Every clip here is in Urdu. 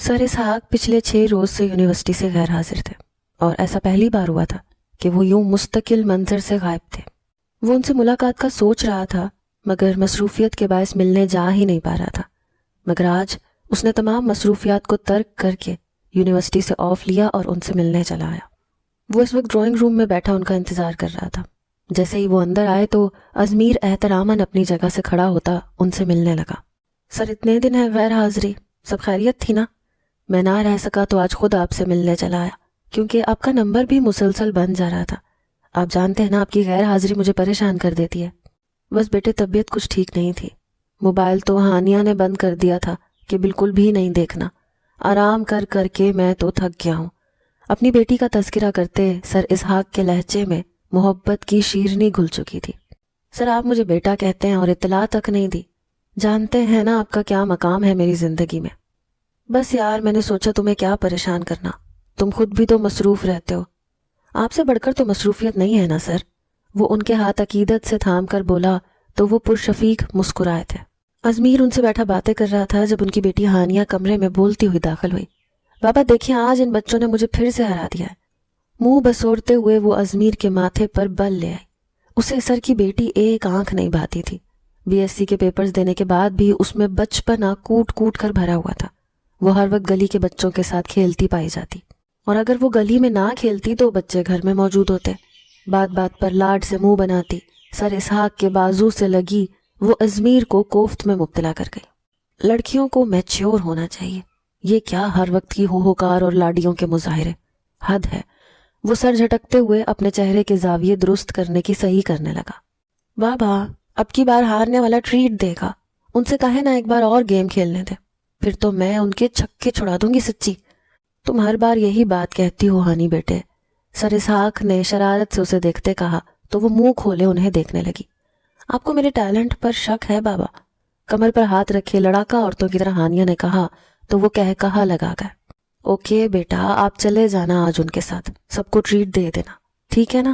سر اسحاق پچھلے 6 روز سے یونیورسٹی سے غیر حاضر تھے اور ایسا پہلی بار ہوا تھا کہ وہ یوں مستقل منظر سے غائب تھے۔ وہ ان سے ملاقات کا سوچ رہا تھا مگر مصروفیت کے باعث ملنے جا ہی نہیں پا رہا تھا، مگر آج اس نے تمام مصروفیات کو ترک کر کے یونیورسٹی سے آف لیا اور ان سے ملنے چلا آیا۔ وہ اس وقت ڈرائنگ روم میں بیٹھا ان کا انتظار کر رہا تھا۔ جیسے ہی وہ اندر آئے تو ازمیر احتراماً اپنی جگہ سے کھڑا ہوتا ان سے ملنے لگا۔ سر اتنے دن ہے غیر حاضری، سب خیریت تھی نا؟ میں نہ رہ سکا تو آج خود آپ سے ملنے چلا آیا کیونکہ آپ کا نمبر بھی مسلسل بن جا رہا تھا۔ آپ جانتے ہیں نا آپ کی غیر حاضری مجھے پریشان کر دیتی ہے۔ بس بیٹے طبیعت کچھ ٹھیک نہیں تھی، موبائل تو ہانیہ نے بند کر دیا تھا کہ بالکل بھی نہیں دیکھنا، آرام کر کر کے میں تو تھک گیا ہوں۔ اپنی بیٹی کا تذکرہ کرتے سر اسحاق کے لہجے میں محبت کی شیرنی گھل چکی تھی۔ سر آپ مجھے بیٹا کہتے ہیں اور اطلاع تک نہیں دی، جانتے ہیں نا آپ کا کیا مقام ہے میری زندگی میں۔ بس یار میں نے سوچا تمہیں کیا پریشان کرنا، تم خود بھی تو مصروف رہتے ہو۔ آپ سے بڑھ کر تو مصروفیت نہیں ہے نا سر، وہ ان کے ہاتھ عقیدت سے تھام کر بولا تو وہ پرشفیق مسکرائے تھے۔ ازمیر ان سے بیٹھا باتیں کر رہا تھا جب ان کی بیٹی ہانیہ کمرے میں بولتی ہوئی داخل ہوئی۔ بابا دیکھیں آج ان بچوں نے مجھے پھر سے ہرا دیا ہے۔ منہ بسورتے ہوئے وہ ازمیر کے ماتھے پر بل لے آئی۔ اسے سر کی بیٹی ایک آنکھ نہیں بھاتی تھی۔ BSc کے پیپرز دینے کے بعد بھی اس میں بچپنا کوٹ کوٹ کر بھرا ہوا تھا۔ وہ ہر وقت گلی کے بچوں کے ساتھ کھیلتی پائی جاتی، اور اگر وہ گلی میں نہ کھیلتی تو بچے گھر میں موجود ہوتے۔ بات بات پر لاڈ سے منہ بناتی سر اسحاق کے بازو سے لگی وہ ازمیر کو کوفت میں مبتلا کر گئی۔ لڑکیوں کو میچیور ہونا چاہیے، یہ کیا ہر وقت کی ہوکار اور لاڈیوں کے مظاہرے، حد ہے۔ وہ سر جھٹکتے ہوئے اپنے چہرے کے زاویے درست کرنے کی صحیح کرنے لگا۔ بابا اب کی بار ہارنے والا ٹریٹ دے گا، ان سے کہے نا ایک بار اور گیم کھیلنے دے، پھر تو میں ان کے چھکے چھڑا دوں گی سچی۔ تم ہر بار یہی بات کہتی ہو ہانی بیٹے، سر اسحاق نے شرارت سے اسے دیکھتے کہا تو وہ منہ کھولے انہیں دیکھنے لگی۔ آپ کو میرے ٹیلنٹ پر شک ہے بابا؟ کمر پر ہاتھ رکھے لڑاکا عورتوں کی طرح ہانیہ نے کہا تو وہ کہا لگا گئے۔ اوکے بیٹا آپ چلے جانا آج ان کے ساتھ، سب کو ٹریٹ دے دینا، ٹھیک ہے نا؟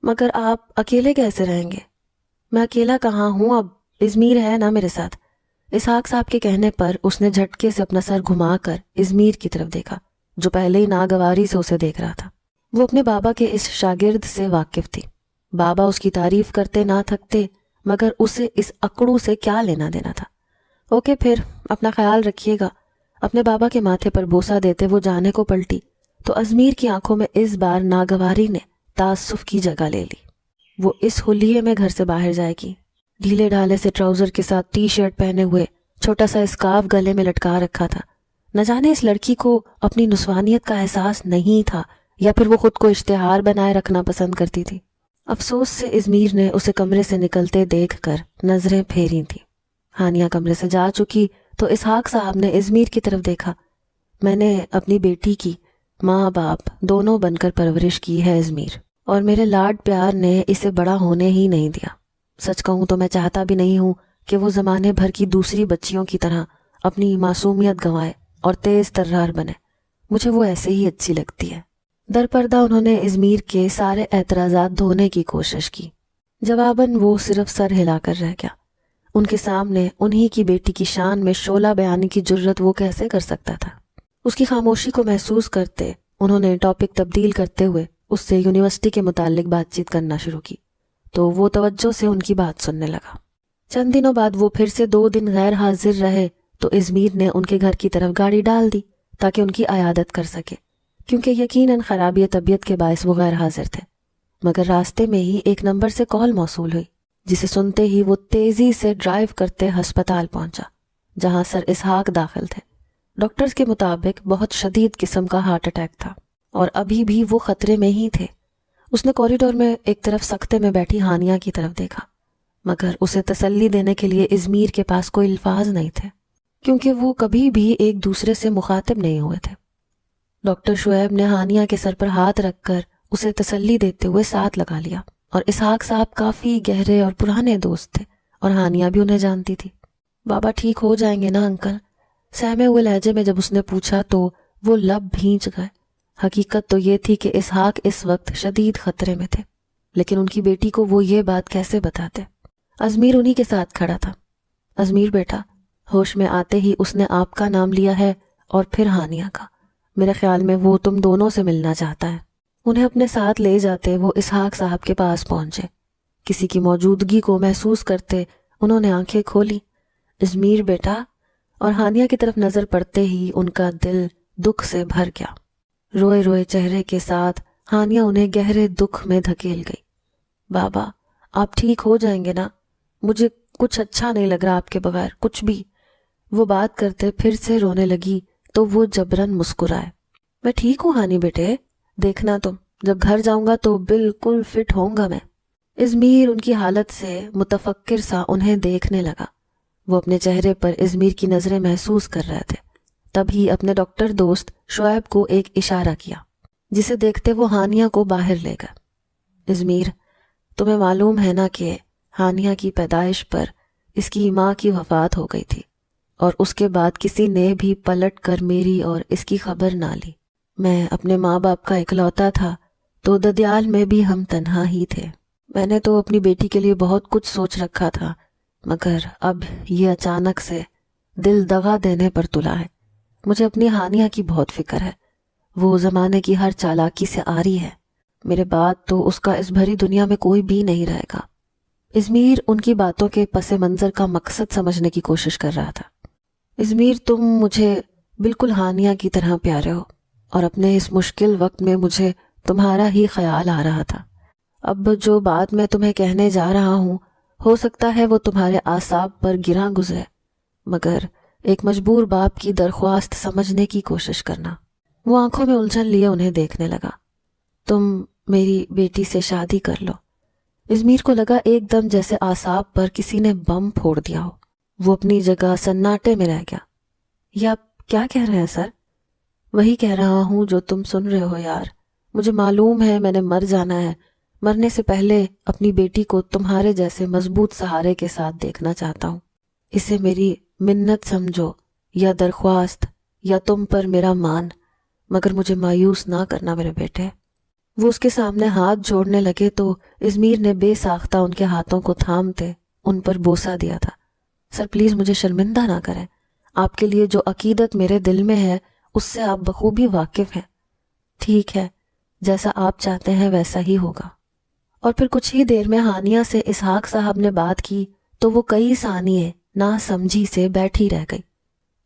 مگر آپ اکیلے کیسے رہیں گے؟ میں اکیلا کہاں ہوں، اب ازمیر ہے نا میرے ساتھ۔ اسحاق صاحب کے کہنے پر اس نے جھٹکے سے اپنا سر گھما کر ازمیر کی طرف دیکھا جو پہلے ہی ناگواری سے اسے دیکھ رہا تھا۔ وہ اپنے بابا کے اس شاگرد سے واقف تھی۔ بابا اس کی تعریف کرتے نہ تھکتے مگر اسے اس اکڑو سے کیا لینا دینا تھا۔ اوکے پھر اپنا خیال رکھیے گا۔ اپنے بابا کے ماتھے پر بوسہ دیتے وہ جانے کو پلٹی تو ازمیر کی آنکھوں میں اس بار ناگواری نے تعصف کی جگہ لے لی۔ وہ اس حلیے میں گھر سے باہر جائے گی، ڈھیلے ڈھالے سے ٹراؤزر کے ساتھ ٹی شرٹ پہنے ہوئے، چھوٹا سا اسکارف گلے میں لٹکا رکھا تھا۔ نہ جانے اس لڑکی کو اپنی نسوانیت کا احساس نہیں تھا یا پھر وہ خود کو اشتہار بنائے رکھنا پسند کرتی تھی۔ افسوس سے ازمیر نے اسے کمرے سے نکلتے دیکھ کر نظریں پھیری تھیں۔ ہانیہ کمرے سے جا چکی تو اسحاق صاحب نے ازمیر کی طرف دیکھا۔ میں نے اپنی بیٹی کی ماں باپ دونوں بن کر پرورش کی ہے ازمیر، اور میرے لاڈ پیار نے اسے بڑا ہونے ہی نہیں دیا۔ سچ کہوں تو میں چاہتا بھی نہیں ہوں کہ وہ زمانے بھر کی دوسری بچیوں کی طرح اپنی معصومیت گنوائے اور تیز ترار بنے، مجھے وہ ایسے ہی اچھی لگتی ہے۔ در پردہ انہوں نے ازمیر کے سارے اعتراضات دھونے کی کوشش کی، جواباً وہ صرف سر ہلا کر رہ گیا۔ ان کے سامنے انہی کی بیٹی کی شان میں شعلہ بیانی کی جرت وہ کیسے کر سکتا تھا؟ اس کی خاموشی کو محسوس کرتے انہوں نے ٹاپک تبدیل کرتے ہوئے اس سے یونیورسٹی کے متعلق بات چیت کرنا شروع کی تو وہ توجہ سے ان کی بات سننے لگا۔ چند دنوں بعد وہ پھر سے 2 دن غیر حاضر رہے تو ازمیر نے ان کے گھر کی طرف گاڑی ڈال دی تاکہ ان کی عیادت کر سکے، کیونکہ یقیناً خرابی طبیعت کے باعث وہ غیر حاضر تھے۔ مگر راستے میں ہی ایک نمبر سے کال موصول ہوئی جسے سنتے ہی وہ تیزی سے ڈرائیو کرتے ہسپتال پہنچا جہاں سر اسحاق داخل تھے۔ ڈاکٹرز کے مطابق بہت شدید قسم کا ہارٹ اٹیک تھا اور ابھی بھی وہ خطرے میں ہی تھے۔ اس نے کوریڈور میں ایک طرف سکتے میں بیٹھی ہانیہ کی طرف دیکھا مگر اسے تسلی دینے کے لیے ازمیر کے پاس کوئی الفاظ نہیں تھے کیونکہ وہ کبھی بھی ایک دوسرے سے مخاطب نہیں ہوئے تھے۔ ڈاکٹر شعیب نے ہانیہ کے سر پر ہاتھ رکھ کر اسے تسلی دیتے ہوئے ساتھ لگا لیا، اور اسحاق صاحب کافی گہرے اور پرانے دوست تھے اور ہانیہ بھی انہیں جانتی تھی۔ بابا ٹھیک ہو جائیں گے نا انکل؟ سہمے ہوئے لہجے میں جب اس نے پوچھا تو وہ لب بھینچ گئے۔ حقیقت تو یہ تھی کہ اسحاق اس وقت شدید خطرے میں تھے، لیکن ان کی بیٹی کو وہ یہ بات کیسے بتاتے؟ ازمیر انہی کے ساتھ کھڑا تھا۔ ازمیر بیٹا، ہوش میں آتے ہی اس نے آپ کا نام لیا ہے اور پھر ہانیہ کا۔ میرے خیال میں وہ تم دونوں سے ملنا چاہتا ہے۔ انہیں اپنے ساتھ لے جاتے وہ اسحاق صاحب کے پاس پہنچے۔ کسی کی موجودگی کو محسوس کرتے انہوں نے آنکھیں کھولی۔ ازمیر بیٹا، اور ہانیہ کی طرف نظر پڑتے ہی ان کا دل دکھ سے بھر گیا۔ روئے روئے چہرے کے ساتھ ہانیہ انہیں گہرے دکھ میں دھکیل گئی۔ بابا، آپ ٹھیک ہو جائیں گے نا؟ مجھے کچھ اچھا نہیں لگ رہا آپ کے بغیر، کچھ بھی۔ وہ بات کرتے پھر سے رونے لگی تو وہ جبراً مسکرائے۔ میں ٹھیک ہوں ہانی بیٹے، دیکھنا تم، جب گھر جاؤں گا تو بالکل فٹ ہوں گا میں۔ ازمیر ان کی حالت سے متفکر سا انہیں دیکھنے لگا۔ وہ اپنے چہرے پر ازمیر کی نظریں محسوس کر رہے تھے۔ تبھی اپنے ڈاکٹر دوست شعیب کو ایک اشارہ کیا، جسے دیکھتے وہ ہانیہ کو باہر لے گئے۔ ازمیر، تمہیں معلوم ہے نا کہ ہانیہ کی پیدائش پر اس کی ماں کی وفات ہو گئی تھی، اور اس کے بعد کسی نے بھی پلٹ کر میری اور اس کی خبر نہ لی۔ میں اپنے ماں باپ کا اکلوتا تھا، تو ددیال میں بھی ہم تنہا ہی تھے۔ میں نے تو اپنی بیٹی کے لیے بہت کچھ سوچ رکھا تھا، مگر اب یہ اچانک سے دل دغا دینے پر تلا ہے۔ مجھے اپنی ہانیہ کی بہت فکر ہے۔ وہ زمانے کی ہر چالاکی سے آری ہے۔ میرے بعد تو اس کا اس بھری دنیا میں کوئی بھی نہیں رہے گا۔ ازمیر ان کی باتوں کے پس منظر کا مقصد سمجھنے کی کوشش کر رہا تھا۔ ازمیر، تم مجھے بالکل ہانیہ کی طرح پیارے ہو، اور اپنے اس مشکل وقت میں مجھے تمہارا ہی خیال آ رہا تھا۔ اب جو بات میں تمہیں کہنے جا رہا ہوں، ہو سکتا ہے وہ تمہارے اعصاب پر گراں گزرے، مگر ایک مجبور باپ کی درخواست سمجھنے کی کوشش کرنا۔ وہ آنکھوں میں الجھن لیے انہیں دیکھنے لگا۔ تم میری بیٹی سے شادی کر لو۔ ازمیر کو لگا ایک دم جیسے اعصاب پر کسی نے بم پھوڑ دیا ہو۔ وہ اپنی جگہ سناٹے میں رہ گیا۔ یہ آپ کیا کہہ رہے ہیں سر؟ وہی کہہ رہا ہوں جو تم سن رہے ہو یار۔ مجھے معلوم ہے میں نے مر جانا ہے۔ مرنے سے پہلے اپنی بیٹی کو تمہارے جیسے مضبوط سہارے کے ساتھ دیکھنا چاہتا ہوں۔ اسے میری منت سمجھو یا درخواست، یا تم پر میرا مان، مگر مجھے مایوس نہ کرنا میرے بیٹے۔ وہ اس کے سامنے ہاتھ جوڑنے لگے تو ازمیر نے بے ساختہ ان کے ہاتھوں کو تھامتے ان پر بوسہ دیا تھا۔ سر پلیز مجھے شرمندہ نہ کریں۔ آپ کے لیے جو عقیدت میرے دل میں ہے اس سے آپ بخوبی واقف ہیں۔ ٹھیک ہے، جیسا آپ چاہتے ہیں ویسا ہی ہوگا۔ اور پھر کچھ ہی دیر میں ہانیہ سے اسحاق صاحب نے بات کی تو وہ کئی ثانیے نہ سمجھی سے بیٹھی رہ گئی۔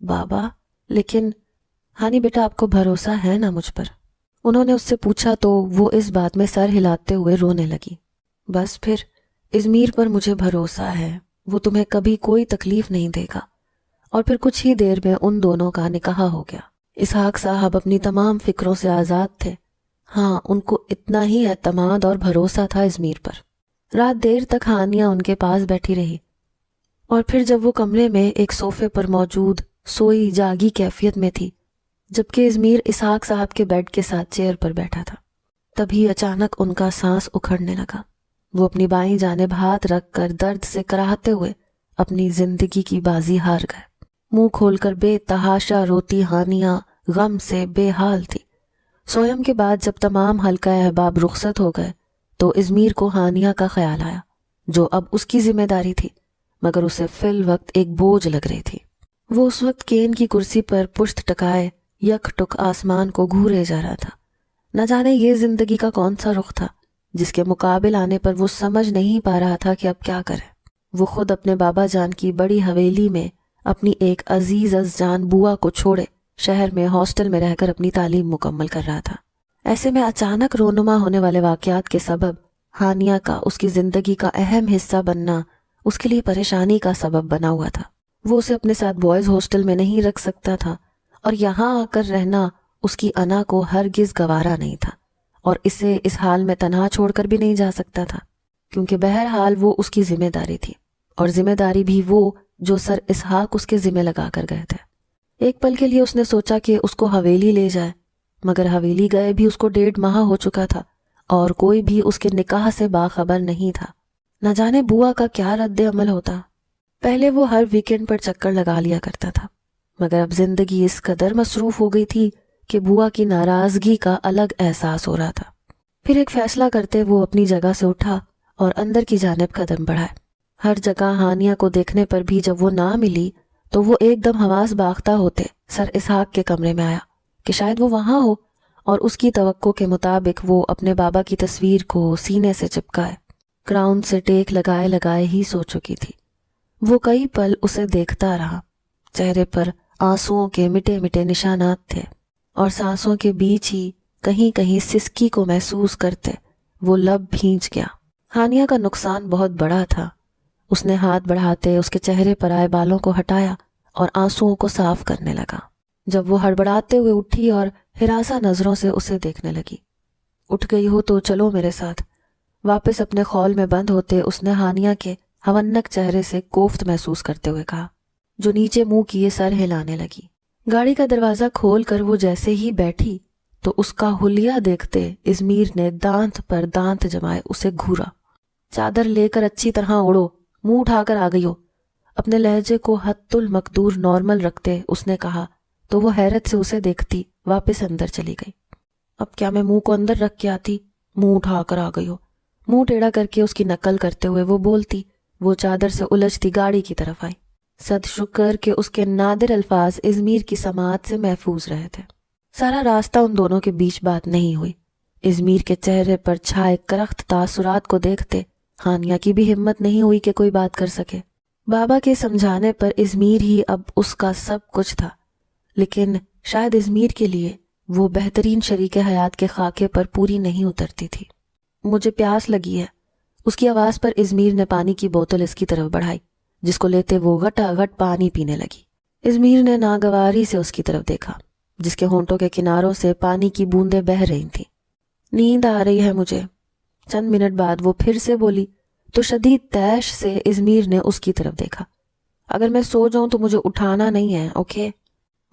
بابا، لیکن ہانی بیٹا آپ کو بھروسہ ہے نا مجھ پر؟ انہوں نے اس سے پوچھا تو وہ اس بات میں سر ہلاتے ہوئے رونے لگی۔ بس پھر ازمیر پر مجھے بھروسہ ہے، وہ تمہیں کبھی کوئی تکلیف نہیں دے گا۔ اور پھر کچھ ہی دیر میں ان دونوں کا نکاح ہو گیا۔ اسحاق صاحب اپنی تمام فکروں سے آزاد تھے۔ ہاں، ان کو اتنا ہی اعتماد اور بھروسہ تھا ازمیر پر۔ رات دیر تک ہانیہ ان کے پاس بیٹھی رہی، اور پھر جب وہ کمرے میں ایک صوفے پر موجود سوئی جاگی کیفیت میں تھی، جبکہ ازمیر اسحاق صاحب کے بیڈ کے ساتھ چیئر پر بیٹھا تھا، تبھی اچانک ان کا سانس اکھڑنے لگا۔ وہ اپنی بائیں جانب ہاتھ رکھ کر درد سے کراہتے ہوئے اپنی زندگی کی بازی ہار گئے۔ منہ کھول کر بے تحاشا روتی ہانیہ غم سے بے حال تھی۔ سویم کے بعد جب تمام حلقہ احباب رخصت ہو گئے تو ازمیر کو ہانیہ کا خیال آیا، جو اب اس کی ذمہ داری تھی، مگر اسے فی الوقت ایک بوجھ لگ رہی تھی۔ وہ اس وقت کین کی کرسی پر پشت ٹکائے یک ٹک آسمان کو گھورے جا رہا تھا۔ نہ جانے یہ زندگی کا کون سا رخ تھا جس کے مقابل آنے پر وہ سمجھ نہیں پا رہا تھا کہ اب کیا کرے۔ وہ خود اپنے بابا جان کی بڑی حویلی میں اپنی ایک عزیز از جان بوا کو چھوڑے شہر میں ہاسٹل میں رہ کر اپنی تعلیم مکمل کر رہا تھا۔ ایسے میں اچانک رونما ہونے والے واقعات کے سبب ہانیہ کا اس کی زندگی کا اہم حصہ بننا اس کے لیے پریشانی کا سبب بنا ہوا تھا۔ وہ اسے اپنے ساتھ بوائز ہاسٹل میں نہیں رکھ سکتا تھا، اور یہاں آ کر رہنا اس کی انا کو ہرگز گوارا نہیں تھا، اور اسے اس حال میں تنہا چھوڑ کر بھی نہیں جا سکتا تھا، کیونکہ بہرحال وہ اس کی ذمہ داری تھی، اور ذمہ داری بھی وہ جو سر اسحاق اس کے ذمہ لگا کر گئے تھے۔ ایک پل کے لیے اس نے سوچا کہ اس کو حویلی لے جائے، مگر حویلی گئے بھی اس کو 1.5 ماہ ہو چکا تھا، اور کوئی بھی اس کے نکاح سے باخبر نہیں تھا۔ نہ جانے بوا کا کیا رد عمل ہوتا۔ پہلے وہ ہر ویکنڈ پر چکر لگا لیا کرتا تھا، مگر اب زندگی اس قدر مصروف ہو گئی تھی کہ بوا کی ناراضگی کا الگ احساس ہو رہا تھا۔ پھر ایک فیصلہ کرتے وہ اپنی جگہ سے اٹھا اور اندر کی جانب قدم بڑھائے۔ ہر جگہ ہانیہ کو دیکھنے پر بھی جب وہ نہ ملی تو وہ ایک دم حواس باختہ ہوتے سر اسحاق کے کمرے میں آیا کہ شاید وہ وہاں ہو، اور اس کی توقع کے مطابق وہ اپنے بابا کی تصویر کو سینے سے چپکائے کراؤن سے ٹیک لگائے لگائے ہی سو چکی تھی۔ وہ کئی پل اسے دیکھتا رہا، چہرے پر آنسوؤں کے مٹے مٹے نشانات تھے، اور سانسوں کے بیچ ہی کہیں کہیں سسکی کو محسوس کرتے وہ لب بھینچ گیا۔ ہانیہ کا نقصان بہت بڑا تھا۔ اس نے ہاتھ بڑھاتے اس کے چہرے پر آئے بالوں کو ہٹایا اور آنسوؤں کو صاف کرنے لگا۔ جب وہ ہڑبڑاتے ہوئے اٹھی اور ہراساں نظروں سے اسے دیکھنے لگی، اٹھ گئی ہو تو چلو میرے ساتھ۔ واپس اپنے خول میں بند ہوتے اس نے ہانیہ کے ہونک چہرے سے کوفت محسوس کرتے ہوئے کہا، جو نیچے منہ کیے سر ہلانے لگی۔ گاڑی کا دروازہ کھول کر وہ جیسے ہی بیٹھی تو اس کا حلیہ دیکھتے ازمیر نے دانت پر دانت جمائے اسے گھورا۔ چادر لے کر اچھی طرح اوڑھو، منہ اٹھا کر آ گئی ہو۔ اپنے لہجے کو حد المقدور نارمل رکھتے اس نے کہا تو وہ حیرت سے اسے دیکھتی واپس اندر چلی گئی۔ اب کیا میں منہ کو اندر رکھ کے آتی؟ منہ اٹھا کر آ گئی ہو۔ منہ ٹیڑھا کر کے اس کی نقل کرتے ہوئے وہ بولتی، وہ چادر سے الجھتی گاڑی کی طرف آئی۔ صد شکر کہ اس کے نادر الفاظ ازمیر کی سماعت سے محفوظ رہے تھے۔ سارا راستہ ان دونوں کے بیچ بات نہیں ہوئی۔ ازمیر کے چہرے پر چھائے کرخت تاثرات کو دیکھتے ہانیہ کی بھی ہمت نہیں ہوئی کہ کوئی بات کر سکے۔ بابا کے سمجھانے پر ازمیر ہی اب اس کا سب کچھ تھا، لیکن شاید ازمیر کے لیے وہ بہترین شریک حیات کے خاکے پر پوری نہیں اترتی تھی۔ مجھے پیاس لگی ہے۔ اس کی آواز پر ازمیر نے پانی کی بوتل اس کی طرف بڑھائی، جس کو لیتے وہ گھٹا گھٹ پانی پینے لگی۔ ازمیر نے ناگواری سے اس کی طرف دیکھا، جس کے ہونٹوں کے کناروں سے پانی کی بوندیں بہہ رہی تھیں۔ نیند آ رہی ہے مجھے۔ چند منٹ بعد وہ پھر سے بولی تو شدید تیش سے ازمیر نے اس کی طرف دیکھا۔ اگر میں سو جاؤں تو مجھے اٹھانا نہیں ہے، اوکے؟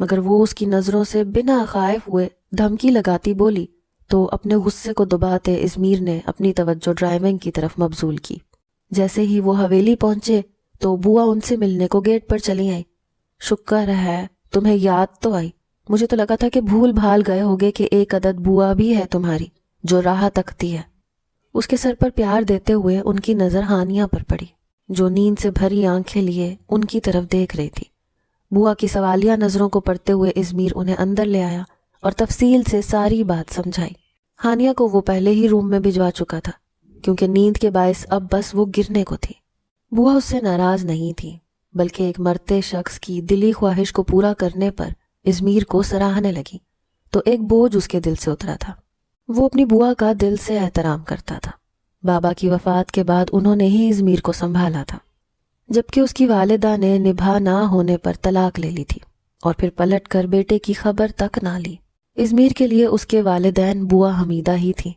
مگر وہ اس کی نظروں سے بنا خائف ہوئے دھمکی لگاتی بولی تو اپنے غصے کو دباتے ازمیر نے اپنی توجہ ڈرائیونگ کی طرف مبذول کی۔ جیسے ہی وہ حویلی پہنچے تو بوا ان سے ملنے کو گیٹ پر چلی آئی۔ شکر ہے تمہیں یاد تو آئی، مجھے تو لگا تھا کہ بھول بھال گئے ہوگے کہ ایک عدد بوا بھی ہے تمہاری جو راہ تکتی ہے۔ اس کے سر پر پیار دیتے ہوئے ان کی نظر ہانیہ پر پڑی، جو نیند سے بھری آنکھیں لیے ان کی طرف دیکھ رہی تھی۔ بوا کی سوالیہ نظروں کو پڑھتے ہوئے ازمیر انہیں اندر لے آیا اور تفصیل سے ساری بات سمجھائی۔ ہانیہ کو وہ پہلے ہی روم میں بھجوا چکا تھا، کیونکہ نیند کے باعث اب بس وہ گرنے کو تھی۔ بوا اس سے ناراض نہیں تھی، بلکہ ایک مرتے شخص کی دلی خواہش کو پورا کرنے پر ازمیر کو سراہنے لگی تو ایک بوجھ اس کے دل سے اترا تھا۔ وہ اپنی بوا کا دل سے احترام کرتا تھا۔ بابا کی وفات کے بعد انہوں نے ہی ازمیر کو سنبھالا تھا، جبکہ اس کی والدہ نے نبھا نہ ہونے پر طلاق لے لی تھی اور پھر پلٹ کر بیٹے کی خبر تک نہ لی۔ ازمیر کے لیے اس کے والدین بوا حمیدہ ہی تھی۔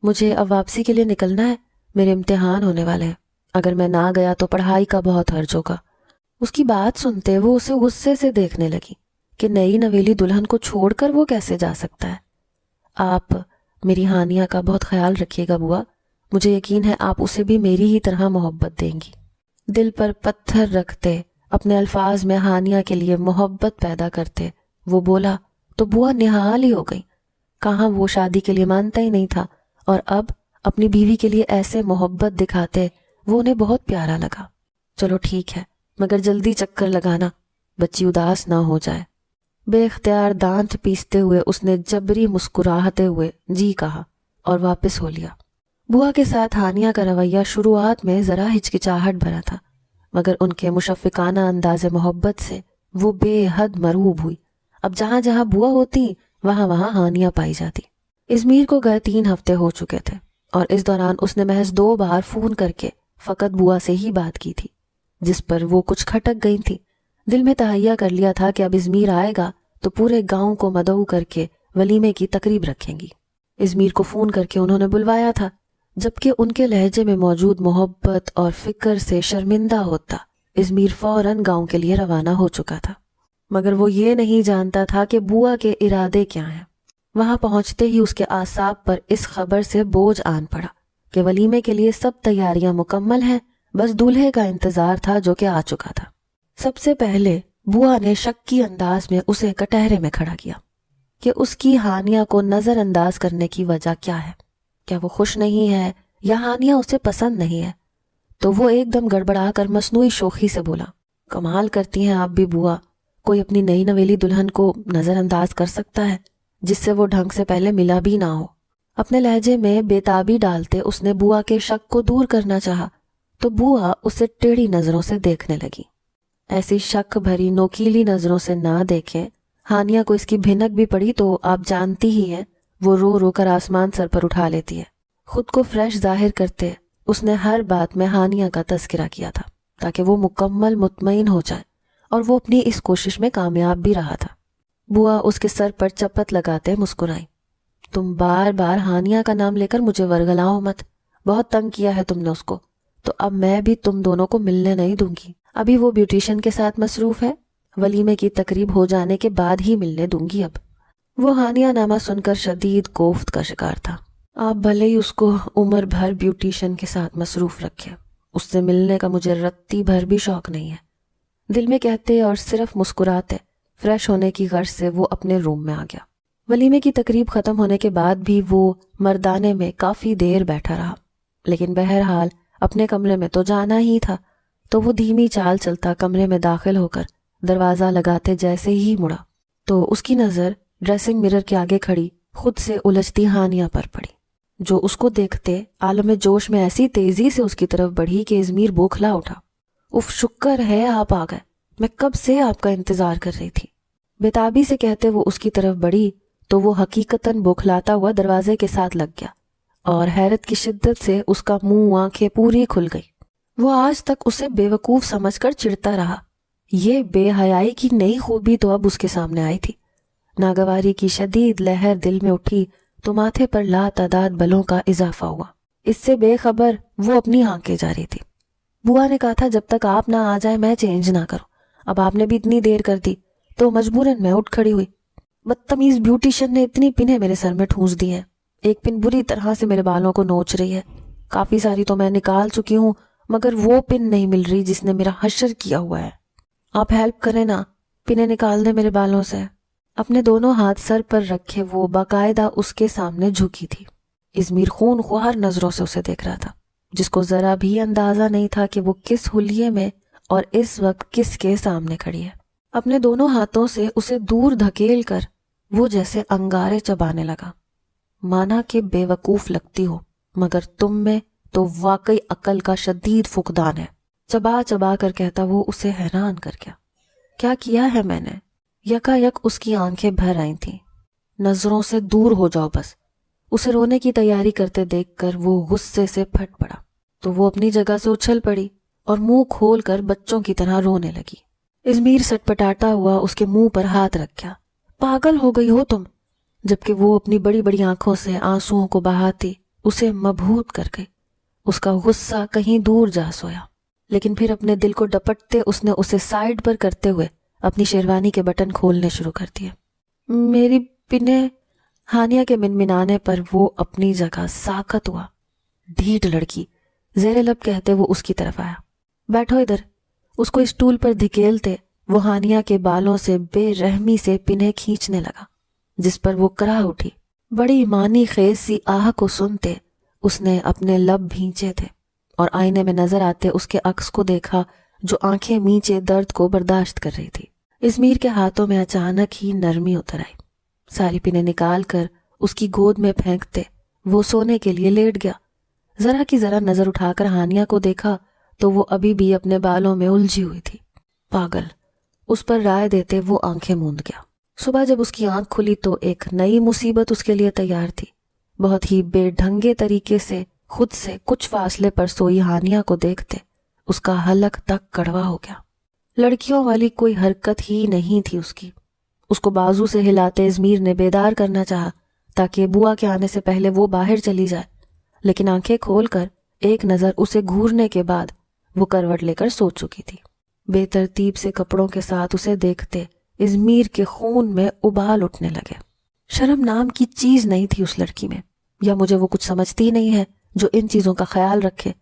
مجھے اب واپسی کے لیے نکلنا ہے، میرے امتحان ہونے والے ہیں، اگر میں نہ گیا تو پڑھائی کا بہت حرج ہوگا۔ اس کی بات سنتے وہ اسے غصے سے دیکھنے لگی کہ نئی نویلی دلہن کو چھوڑ کر وہ کیسے جا سکتا ہے۔ آپ میری ہانیہ کا بہت خیال رکھیے گا بوا، مجھے یقین ہے آپ اسے بھی میری ہی طرح محبت دیں گی۔ دل پر پتھر رکھتے اپنے الفاظ میں ہانیہ کے لیے محبت پیدا کرتے وہ بولا تو بوا نہال ہی ہو گئی۔ کہاں وہ شادی کے لیے مانتا ہی نہیں تھا، اور اب اپنی بیوی کے لیے ایسے محبت دکھاتے وہ انہیں بہت پیارا لگا۔ چلو ٹھیک ہے، مگر جلدی چکر لگانا، بچی اداس نہ ہو جائے۔ بے اختیار دانت پیستے ہوئے اس نے جبری مسکراہتے ہوئے جی کہا اور واپس ہو لیا۔ بوا کے ساتھ ہانیہ کا رویہ شروعات میں ذرا ہچکچاہٹ بھرا تھا، مگر ان کے مشفقانہ انداز محبت سے وہ بے حد مرعوب ہوئی۔ اب جہاں جہاں بوا ہوتی وہاں وہاں ہانیہ پائی جاتی۔ ازمیر کو گئے 3 ہفتے ہو چکے تھے، اور اس دوران اس نے محض 2 بار فون کر کے فقط بوا سے ہی بات کی تھی، جس پر وہ کچھ کھٹک گئی تھی۔ دل میں تہیہ کر لیا تھا کہ اب ازمیر آئے گا تو پورے گاؤں کو مدعو کر کے ولیمے کی تقریب رکھیں گی۔ ازمیر کو فون کر کے انہوں نے بلوایا تھا، جبکہ ان کے لہجے میں موجود محبت اور فکر سے شرمندہ ہوتا ازمیر فوراً گاؤں کے لیے روانہ ہو چکا تھا۔ مگر وہ یہ نہیں جانتا تھا کہ بوا کے ارادے کیا ہیں۔ وہاں پہنچتے ہی اس کے اعصاب پر اس خبر سے بوجھ آن پڑا کہ ولیمے کے لیے سب تیاریاں مکمل ہیں، بس دولہے کا انتظار تھا جو کہ آ چکا تھا۔ سب سے پہلے بوا نے شکی انداز میں اسے کٹہرے میں کھڑا کیا کہ اس کی ہانیہ کو نظر انداز کرنے کی وجہ کیا ہے۔ کیا وہ خوش نہیں ہے یا ہانیہ اسے پسند نہیں ہے؟ تو وہ ایک دم گڑبڑا کر مصنوعی شوخی سے بولا، کمال کرتی ہیں آپ بھی بوا، کوئی اپنی نئی نویلی دلہن کو نظر انداز کر سکتا ہے جس سے وہ ڈھنگ سے پہلے ملا بھی نہ ہو۔ اپنے لہجے میں بےتابی ڈالتے اس نے بوا کے شک کو دور کرنا چاہا تو بوا اسے ٹیڑھی نظروں سے دیکھنے لگی۔ ایسی شک بھری نوکیلی نظروں سے نہ دیکھیں، ہانیہ کو اس کی بھنک بھی پڑی تو آپ جانتی ہی ہیں وہ رو رو کر آسمان سر پر اٹھا لیتی ہے۔ خود کو فریش ظاہر کرتے اس نے ہر بات میں ہانیہ کا تذکرہ کیا تھا تاکہ وہ مکمل مطمئن ہو جائے، اور وہ اپنی اس کوشش میں کامیاب بھی رہا تھا۔ بوا اس کے سر پر چپت لگاتے مسکرائی۔ تم بار بار ہانیہ کا نام لے کر مجھے ورگلاؤ مت، بہت تنگ کیا ہے تم نے اس کو، تو اب میں بھی تم دونوں کو ملنے نہیں دوں گی۔ ابھی وہ بیوٹیشن کے ساتھ مصروف ہے، ولیمے کی تقریب ہو جانے کے بعد ہی ملنے دوں گی۔ اب وہ ہانیہ نامہ سن کر شدید کوفت کا شکار تھا۔ آپ بھلے ہی اس کو عمر بھر بیوٹیشن کے ساتھ مصروف رکھے، اس سے ملنے کا مجھے رتی بھر بھی شوق نہیں ہے، دل میں کہتے اور صرف مسکراتے فریش ہونے کی غرض سے وہ اپنے روم میں آ گیا۔ ولیمے کی تقریب ختم ہونے کے بعد بھی وہ مردانے میں کافی دیر بیٹھا رہا، لیکن بہرحال اپنے کمرے میں تو جانا ہی تھا، تو وہ دھیمی چال چلتا کمرے میں داخل ہو کر دروازہ لگاتے جیسے ہی مڑا تو اس کی نظر ڈریسنگ مرر کے آگے کھڑی خود سے الجھتی ہانیہ پر پڑی، جو اس کو دیکھتے عالم جوش میں ایسی تیزی سے اس کی طرف بڑھی کہ ازمیر بوکھلا اٹھا۔ اف، شکر ہے آپ آ گئے، میں کب سے آپ کا انتظار کر رہی تھی۔ بےتابی سے کہتے وہ اس کی طرف بڑھی تو وہ حقیقتاً بوکھلاتا ہوا دروازے کے ساتھ لگ گیا، اور حیرت کی شدت سے اس کا منہ آنکھیں پوری کھل گئی۔ وہ آج تک اسے بے وقوف سمجھ کر چڑھتا رہا، یہ بے حیائی کی نئی خوبی تو اب اس کے سامنے آئی تھی۔ ناگواری کی شدید لہر دل میں اٹھی تو ماتھے پر لا تعداد بلوں کا اضافہ ہوا۔ اس سے بے خبر وہ اپنی ہانکے جا رہی تھی۔ بوا نے کہا تھا جب تک آپ نہ آ جائے میں چینج نہ کروں، اب آپ نے بھی اتنی دیر کر دی تو مجبوراً میں اٹھ کھڑی ہوئی۔ بدتمیز بیوٹیشن نے اتنی پنیں میرے سر میں ٹھونس دی ہیں، ایک پن بری طرح سے میرے بالوں کو نوچ رہی ہے، کافی ساری تو میں نکال چکی ہوں مگر وہ پن نہیں مل رہی جس نے میرا حشر کیا ہوا ہے۔ آپ ہیلپ کریں نا، پنیں نکال دیں میرے بالوں سے۔ اپنے دونوں ہاتھ سر پر رکھے وہ باقاعدہ اس کے سامنے جھکی تھی۔ ازمیر خون خوار نظروں سے اسے دیکھ رہا تھا، جس کو ذرا بھی اندازہ نہیں تھا کہ وہ کس حلیے میں اور اس وقت کس کے سامنے کھڑی ہے۔ اپنے دونوں ہاتھوں سے اسے دور دھکیل کر وہ جیسے انگارے چبانے لگا، مانا کہ بے وقوف لگتی ہو مگر تم میں تو واقعی عقل کا شدید فقدان ہے۔ چبا چبا کر کہتا وہ اسے حیران کر گیا۔ کیا کیا ہے میں نے؟ یکا یک اس کی آنکھیں بھر آئی تھیں۔ نظروں سے دور ہو جاؤ بس۔ اسے رونے کی تیاری کرتے دیکھ کر وہ غصے سے پھٹ پڑا تو وہ اپنی جگہ سے اچھل پڑی اور منہ کھول کر بچوں کی طرح رونے لگی۔ ازمیر سٹ پٹاتا ہوا اس کے منہ پر ہاتھ رکھ گیا۔ پاگل ہو گئی ہو تم؟ جبکہ وہ اپنی بڑی بڑی آنکھوں سے آنسوؤں کو بہاتی اسے مبہوت کر گئی۔ اس کا غصہ کہیں دور جا سویا، لیکن پھر اپنے دل کو ڈپٹتے اس نے اسے سائیڈ پر کرتے ہوئے اپنی شیروانی کے بٹن کھولنے شروع کر دیے۔ میری پنیں، ہانیہ کے منمنانے پر وہ اپنی جگہ ساکت ہوا۔ ڈھیٹ لڑکی، زیر لب کہتے وہ اس کی طرف آیا۔ بیٹھو ادھر۔ اس کو اسٹول پر دھکیلتے وہ ہانیہ کے بالوں سے بے رحمی سے پنیں کھینچنے لگا، جس پر وہ کراہ اٹھی۔ بڑی معنی خیز سی آہ کو سنتے اس نے اپنے لب بھینچے تھے اور آئینے میں نظر آتے اس کے عکس کو دیکھا جو آنکھیں میچے درد کو برداشت کر رہی تھی۔ ازمیر کے ہاتھوں میں اچانک ہی نرمی اتر آئی۔ ساری پنیں نکال کر اس کی گود میں پھینکتے وہ سونے کے لیے لیٹ گیا۔ ذرا کی ذرا نظر اٹھا کر ہانیہ کو دیکھا تو وہ ابھی بھی اپنے بالوں میں الجھی ہوئی تھی۔ پاگل، اس پر رائے دیتے وہ آنکھیں موند گیا۔ صبح جب اس کی آنکھ کھلی تو ایک نئی مصیبت اس کے لیے تیار تھی۔ بہت ہی بے ڈھنگے طریقے سے خود سے کچھ فاصلے پر سوئی ہانیہ کو دیکھتے اس کا حلق تک کڑوا ہو گیا۔ لڑکیوں والی کوئی حرکت ہی نہیں تھی اس کی۔ اس کو بازو سے ہلاتے ازمیر نے بیدار کرنا چاہا تاکہ بوا کے آنے سے پہلے وہ باہر چلی جائے، لیکن آنکھیں کھول کر ایک نظر اسے گھورنے کے بعد وہ کروٹ لے کر سو چکی تھی۔ بے ترتیب سے کپڑوں کے ساتھ اسے دیکھتے ازمیر کے خون میں ابال اٹھنے لگے۔ شرم نام کی چیز نہیں تھی اس لڑکی میں، یا مجھے وہ کچھ سمجھتی نہیں ہے جو ان چیزوں کا خیال رکھے۔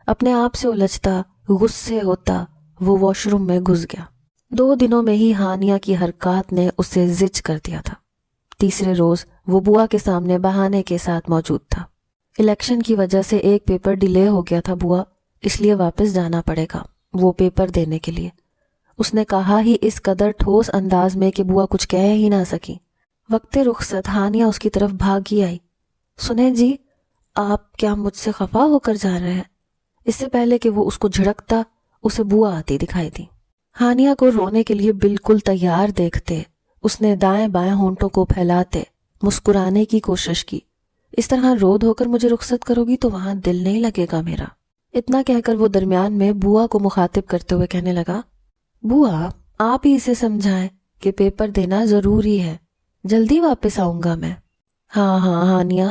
اپنے آپ سے الجھتا غصے ہوتا وہ واش روم میں گھس گیا۔ 2 دنوں میں ہی ہانیہ کی حرکات نے اسے زج کر دیا تھا۔ تیسرے روز وہ بوا کے سامنے بہانے کے ساتھ موجود تھا۔ الیکشن کی وجہ سے ایک پیپر ڈیلے ہو گیا تھا بوا، اس لیے واپس جانا پڑے گا وہ پیپر دینے کے لیے۔ اس نے کہا ہی اس قدر ٹھوس انداز میں کہ بوا کچھ کہہ ہی نہ سکی۔ وقت رخصت ہانیہ اس کی طرف بھاگی آئی۔ سنیں جی، آپ کیا مجھ سے خفا ہو کر جا رہے ہیں؟ اس سے پہلے کہ وہ اس کو جھڑکتا اسے بوا آتی دکھائی دی۔ ہانیہ کو رونے کے لیے بالکل تیار دیکھتے اس نے دائیں بائیں ہونٹوں کو پھیلاتے مسکرانے کی کوشش کی۔ اس طرح رو دھو کر مجھے رخصت کرو گی تو وہاں دل نہیں لگے گا میرا۔ اتنا کہہ کر وہ درمیان میں بوا کو مخاطب کرتے ہوئے کہنے لگا، بوا آپ ہی اسے سمجھائیں کہ پیپر دینا ضروری ہے، جلدی واپس آؤں گا میں۔ ہاں ہانیہ،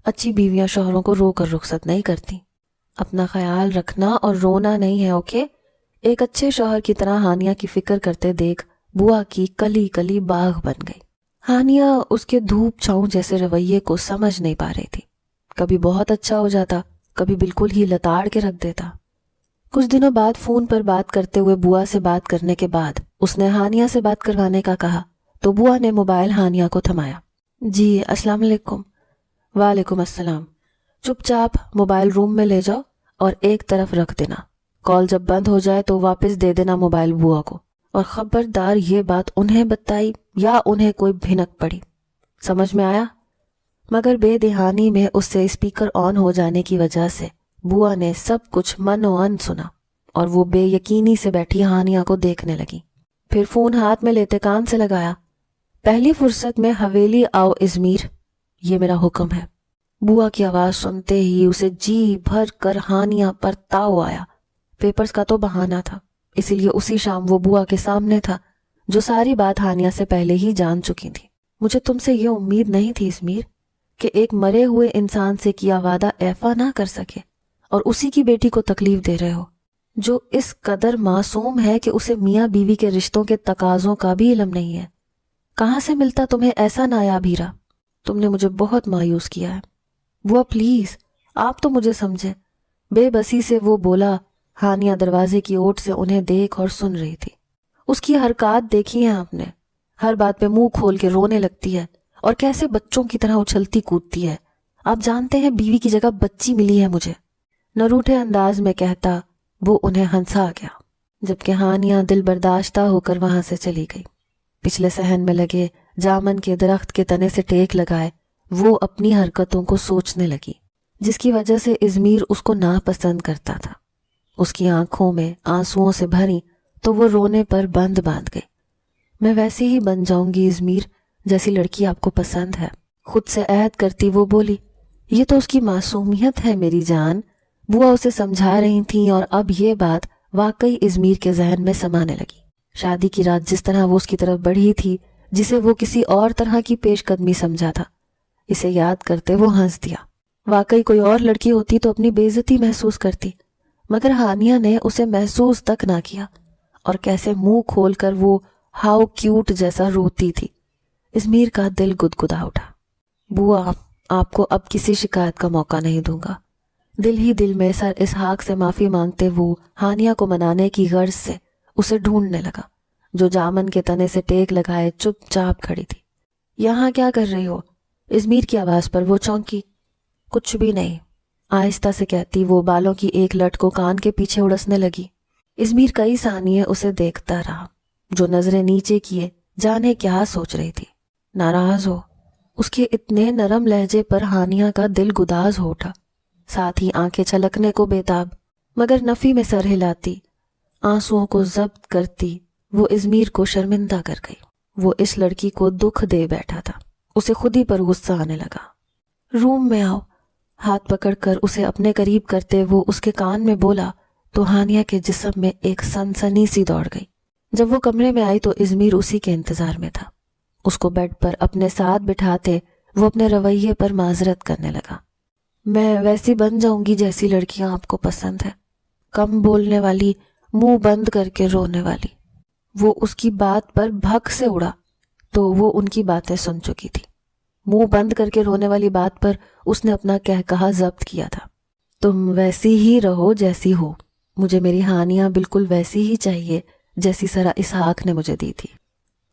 اچھی بیویاں شوہروں کو رو کر رخصت نہیں کرتی۔ اپنا خیال رکھنا اور رونا نہیں ہے، اوکے؟ ایک اچھے شوہر کی طرح ہانیہ کی فکر کرتے دیکھ بوا کی کلی کلی باغ بن گئی۔ ہانیہ اس کے دھوپ چھاؤں جیسے رویے کو سمجھ نہیں پا رہی تھی۔ کبھی بہت اچھا ہو جاتا، کبھی بالکل ہی لتاڑ کے رکھ دیتا۔ کچھ دنوں بعد فون پر بات کرتے ہوئے بوا سے بات کرنے کے بعد اس نے ہانیہ سے بات کروانے کا کہا تو بوا نے موبائل ہانیہ کو تھمایا۔ جی السلام علیکم۔ وعلیکم السلام۔ چپ چاپ موبائل روم میں لے جاؤ اور ایک طرف رکھ دینا، کال جب بند ہو جائے تو واپس دے دینا موبائل بوا کو، اور خبردار یہ بات انہیں بتائی یا انہیں کوئی بھنک پڑی، سمجھ میں آیا؟ مگر بے دہانی میں اس سے اسپیکر آن ہو جانے کی وجہ سے بوا نے سب کچھ من و ان سنا اور وہ بے یقینی سے بیٹھی ہانیہ کو دیکھنے لگی۔ پھر فون ہاتھ میں لیتے کان سے لگایا، پہلی فرصت میں حویلی آؤ ازمیر، یہ میرا حکم ہے۔ بوا کی آواز سنتے ہی اسے جی بھر کر ہانیہ پر تاؤ آیا۔ پیپرز کا تو بہانہ تھا، اسی لیے اسی شام وہ بوا کے سامنے تھا جو ساری بات ہانیہ سے پہلے ہی جان چکی تھی۔ مجھے تم سے یہ امید نہیں تھی ازمیر کہ ایک مرے ہوئے انسان سے کیا وعدہ ایفا نہ کر سکے اور اسی کی بیٹی کو تکلیف دے رہے ہو جو اس قدر معصوم ہے کہ اسے میاں بیوی کے رشتوں کے تقاضوں کا بھی علم نہیں ہے۔ کہاں سے ملتا تمہیں ایسا نایاب ہیرا؟ تم نے مجھے بہت مایوس کیا ہے بوا، پلیز آپ تو مجھے سمجھے۔ بے بسی سے وہ بولا۔ ہانیہ دروازے کی اوٹ سے انہیں دیکھ اور سن رہی تھی۔ اس کی حرکات دیکھی ہیں آپ نے، ہر بات پہ منہ کھول کے رونے لگتی ہے اور کیسے بچوں کی طرح اچھلتی کودتی ہے۔ آپ جانتے ہیں بیوی کی جگہ بچی ملی ہے مجھے، نہ روٹھے انداز میں کہتا وہ انہیں ہنسا گیا، جبکہ ہانیہ دل برداشتہ ہو کر وہاں سے چلی گئی۔ پچھلے صحن میں لگے جامن کے درخت کے تنے سے ٹیک لگائے وہ اپنی حرکتوں کو سوچنے لگی، جس کی وجہ سے ازمیر اس کو ناپسند کرتا تھا۔ اس کی آنکھوں میں آنسوؤں سے بھری تو وہ رونے پر بند باندھ گئی۔ میں ویسی ہی بن جاؤں گی ازمیر جیسی لڑکی آپ کو پسند ہے، خود سے عہد کرتی وہ بولی۔ یہ تو اس کی معصومیت ہے میری جان، بوا اسے سمجھا رہی تھیں، اور اب یہ بات واقعی ازمیر کے ذہن میں سمانے لگی۔ شادی کی رات جس طرح وہ اس کی طرف بڑھی تھی، جسے وہ کسی اور طرح کی پیش قدمی سمجھا تھا، اسے یاد کرتے وہ ہنس دیا۔ واقعی کوئی اور لڑکی ہوتی تو اپنی بے عزتی محسوس کرتی، مگر ہانیہ نے اسے محسوس تک نہ کیا، اور کیسے منہ کھول کر وہ ہاؤ کیوٹ جیسا روتی تھی۔ ازمیر کا دل گدگدا اٹھا۔ بوا آپ کو اب کسی شکایت کا موقع نہیں دوں گا۔ دل ہی دل میں سر اسحاق سے معافی مانگتے وہ ہانیہ کو منانے کی غرض سے اسے ڈھونڈنے لگا، جو جامن کے تنے سے ٹیک لگائے چپ چاپ کھڑی تھی۔ یہاں کیا کر رہی ہو؟ ازمیر کی آواز پر وہ چونکی۔ کچھ بھی نہیں، آہستہ سے کہتی وہ بالوں کی ایک لٹ کو کان کے پیچھے اڑسنے لگی۔ ازمیر کئی ثانیے اسے دیکھتا رہا، جو نظریں نیچے کیے جانے کیا سوچ رہی تھی۔ ناراض ہو؟ اس کے اتنے نرم لہجے پر ہانیہ کا دل گداز ہو اٹھا، ساتھ ہی آنکھیں چھلکنے کو بےتاب، مگر نفی میں سر ہلاتی، آنسوؤں کو ضبط کرتی وہ ازمیر کو شرمندہ کر گئی۔ وہ اس لڑکی کو دکھ دے بیٹھا تھا، اسے خود ہی پر غصہ آنے لگا۔ روم میں آؤ، ہاتھ پکڑ کر اسے اپنے قریب کرتے وہ اس کے کان میں بولا تو ہانیہ کے جسم میں ایک سنسنی سی دوڑ گئی۔ جب وہ کمرے میں آئی تو ازمیر اسی کے انتظار میں تھا۔ اس کو بیڈ پر اپنے ساتھ بٹھاتے وہ اپنے رویے پر معذرت کرنے لگا۔ میں ویسی بن جاؤں گی جیسی لڑکیاں آپ کو پسند ہے، کم بولنے والی، منہ بند کر کے رونے والی۔ وہ اس کی بات پر بھگ سے اڑا تو وہ ان کی باتیں سن چکی تھی۔ منہ بند کر کے رونے والی بات پر اس نے اپنا کہا ضبط کیا تھا۔ تم ویسی ہی رہو جیسی ہو، مجھے میری ہانیہ بالکل ویسی ہی چاہیے جیسی سرا اسحاق نے مجھے دی تھی۔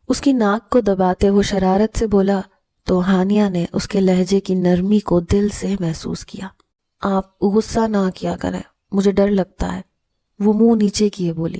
اس کی ناک کو دباتے وہ شرارت سے بولا تو ہانیہ نے اس کے لہجے کی نرمی کو دل سے محسوس کیا۔ آپ غصہ نہ کیا کریں، مجھے ڈر لگتا ہے، وہ منہ نیچے کیے بولی۔